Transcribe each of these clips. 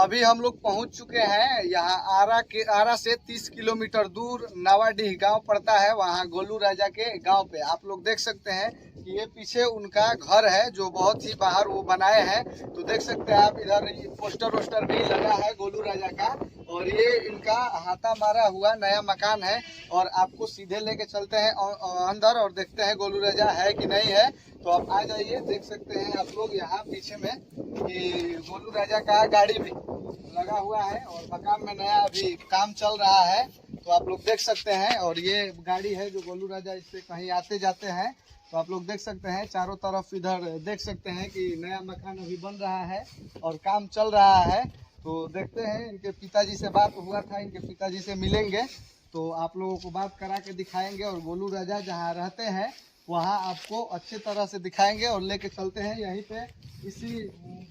अभी हम लोग पहुंच चुके हैं यहाँ आरा से 30 किलोमीटर दूर नावाडीह गांव पड़ता है। वहाँ गोलू राजा के गांव पे आप लोग देख सकते हैं कि ये पीछे उनका घर है जो बहुत ही बाहर वो बनाए हैं। तो देख सकते हैं आप, इधर पोस्टर वोस्टर भी लगा है गोलू राजा का। और ये इनका हाथा मारा हुआ नया मकान है। और आपको सीधे लेके चलते हैं अंदर और देखते हैं गोलू राजा है कि नहीं है। तो आप आ जाइए, देख सकते हैं आप लोग यहाँ पीछे में कि गोलू राजा का गाड़ी भी लगा हुआ है और मकान में नया अभी काम चल रहा है। तो आप लोग देख सकते हैं। और ये गाड़ी है जो गोलू राजा इससे कहीं आते जाते हैं। तो आप लोग देख सकते हैं चारों तरफ, इधर देख सकते हैं कि नया मकान अभी बन रहा है और काम चल रहा है। तो देखते हैं, इनके पिताजी से बात हुआ था, इनके पिताजी से मिलेंगे तो आप लोगों को बात करा के दिखाएंगे। और गोलू राजा जहाँ रहते हैं वहाँ आपको अच्छे तरह से दिखाएंगे और लेके चलते हैं। यहीं पे इसी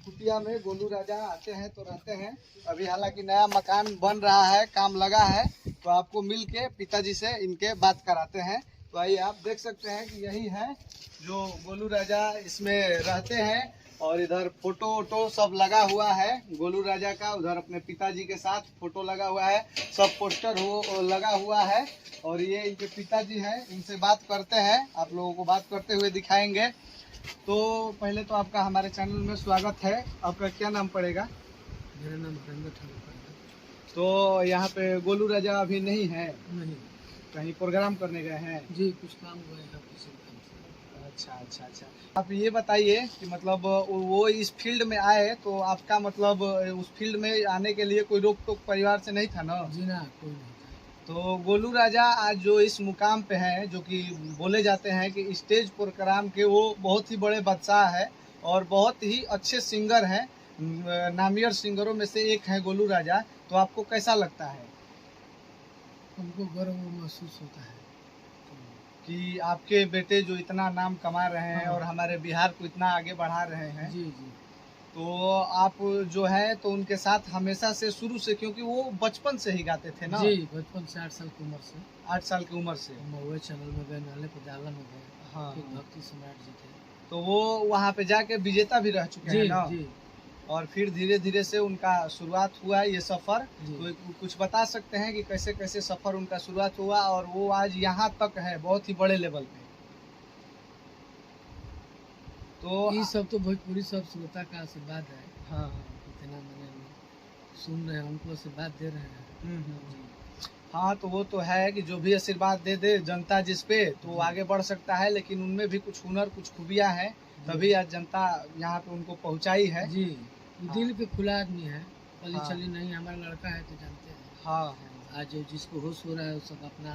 कुटिया में गोलू राजा आते हैं तो रहते हैं। अभी हालांकि नया मकान बन रहा है, काम लगा है। तो आपको मिल के पिताजी से इनके बात कराते हैं। तो आइए, आप देख सकते हैं कि यही है जो गोलू राजा इसमें रहते हैं। और इधर फोटो वोटो सब लगा हुआ है गोलू राजा का, उधर अपने पिताजी के साथ फोटो लगा हुआ है, सब पोस्टर हो लगा हुआ है। और ये इनके पिताजी हैं, इनसे बात करते हैं, आप लोगों को बात करते हुए दिखाएंगे। तो पहले तो आपका हमारे चैनल में स्वागत है। आपका क्या नाम पड़ेगा? मेरा नाम हरेंद्र ठाकुर पड़ेगा। तो यहाँ पे गोलू राजा अभी नहीं है? नहीं। कहीं प्रोग्राम करने गए हैं? जी, कुछ काम हुआ है किसी काम से। अच्छा अच्छा अच्छा। आप ये बताइए कि मतलब वो इस फील्ड में आए तो आपका मतलब उस फील्ड में आने के लिए कोई रोक टोक परिवार से नहीं था ना? जी ना, कोई नहीं था। तो गोलू राजा आज जो इस मुकाम पे हैं, जो कि बोले जाते हैं कि स्टेज प्रोग्राम के वो बहुत ही बड़े बादशाह है और बहुत ही अच्छे सिंगर हैं, नामियर सिंगरों में से एक है गोलू राजा। तो आपको कैसा लगता है? हमको गर्व महसूस होता है कि आपके बेटे जो इतना नाम कमा रहे हैं हाँ। और हमारे बिहार को इतना आगे बढ़ा रहे हैं। जी जी। तो आप जो है तो उनके साथ हमेशा से शुरू से, क्योंकि वो बचपन से ही गाते थे ना? जी, बचपन से 8 साल की उम्र से। 8 साल की उम्र से? महुए चैनल में गए, नाले पजाला में गए। हाँ। फिर भक्ति सम्राट जी थे। तो वो वहाँ पे जाके विजेता भी रह चुके हैं ना? जी। और फिर धीरे धीरे से उनका शुरुआत हुआ ये सफर। जी। तो कुछ बता सकते हैं कि कैसे कैसे सफर उनका शुरुआत हुआ और वो आज यहाँ तक है बहुत ही बड़े लेवल पे? तो ये सब तो भोजपुरी सब श्रोता का आशीर्वाद है। हाँ। इतना मैंने सुन रहे हैं, उनको आशीर्वाद दे रहे हैं। जी। हाँ, तो वो तो है कि जो भी आशीर्वाद दे दे जनता जिस पे, तो वो आगे बढ़ सकता है। लेकिन उनमें भी कुछ हुनर, कुछ खूबियाँ हैं, तभी आज जनता यहाँ पे उनको पहुँचाई है। जी, दिल पे खुला आदमी है, पली हाँ। चली नहीं। हमारा लड़का है तो जानते हैं। हाँ। आज जिसको होश हो रहा है वो सब अपना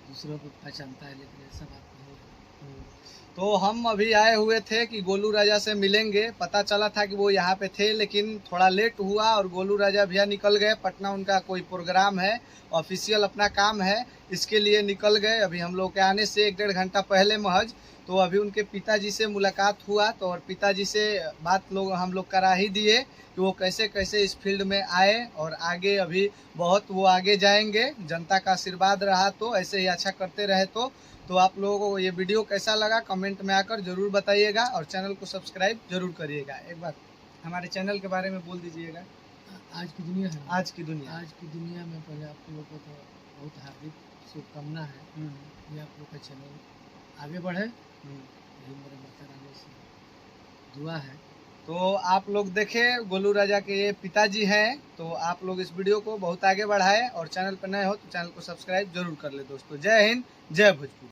दूसरों को पहचानता है, लेकिन ऐसा बात नहीं है। तो हम अभी आए हुए थे कि गोलू राजा से मिलेंगे। पता चला था कि वो यहाँ पे थे, लेकिन थोड़ा लेट हुआ और गोलू राजा भैया निकल गए पटना। उनका कोई प्रोग्राम है, ऑफिशियल अपना काम है, इसके लिए निकल गए अभी हम लोग के आने से 1-1.5 घंटा पहले महज। तो अभी उनके पिताजी से मुलाकात हुआ तो और पिताजी से बात हम लोग करा ही दिए कि वो कैसे कैसे इस फील्ड में आए और आगे अभी बहुत वो आगे जाएंगे। जनता का आशीर्वाद रहा तो ऐसे ही अच्छा करते रहे तो आप लोगों को ये वीडियो कैसा लगा कमेंट में आकर ज़रूर बताइएगा और चैनल को सब्सक्राइब जरूर करिएगा। एक बार हमारे चैनल के बारे में बोल दीजिएगा। आज की दुनिया है। आज की दुनिया। आज की दुनिया में पहले आप लोगों को तो बहुत हार्दिक शुभकामना है कि आप लोग का चैनल आगे बढ़े। यही मेरे माता रानी से दुआ है। तो आप लोग देखें, गोलू राजा के ये पिताजी हैं। तो आप लोग इस वीडियो को बहुत आगे बढ़ाएं और चैनल पर नए हो तो चैनल को सब्सक्राइब जरूर कर ले दोस्तों। जय हिंद, जय भोजपुर।